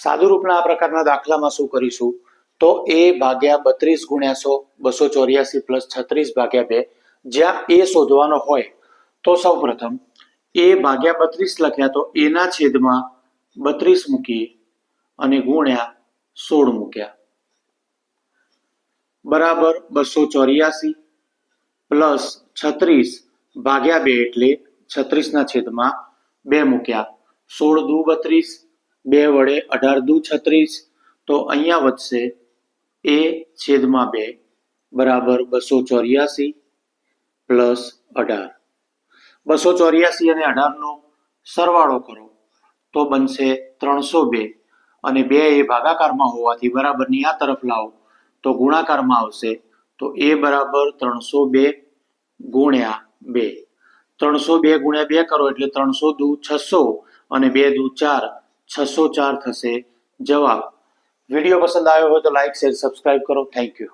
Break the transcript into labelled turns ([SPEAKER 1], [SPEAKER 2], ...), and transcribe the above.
[SPEAKER 1] સાદુરૂપના આ પ્રકારના દાખલામાં શું કરીશું તો a ભાગ્યા 32 ગુણ્યા 100 284 પ્લસ 36 ભાગ્યા 2 જ્યાં a શોધવાનો હોય તો સૌપ્રથમ a ભાગ્યા 32 લખ્યા તો a ના છેદમાં 32 મૂકી અને ગુણ્યા 16 મૂક્યા બરાબર 284 પ્લસ 36 ભાગ્યા 2 એટલે 36 ના છેદમાં 2 મૂક્યા 16 દુ 32 2 વડે 18 દુ 36 તો અહીંયા વધશે a છેદમાં 2 બરાબર 284 પ્લસ 18 284 અને 18 નો સરવાળો કરો તો બનશે 302 અને 2 એ ભાગાકારમાં હોવાથી બરાબરની આ તરફ લાવો તો ગુણાકારમાં આવશે તો a બરાબર 302 ગુણ્યા 2 302 ગુણ્યા 2 કરો એટલે 300 દુ 600 અને 2 દુ 4 604 થશે જવાબ. વિડીયો પસંદ આવ્યો હોય તો લાઈક શેર સબસ્ક્રાઇબ કરો. Thank you.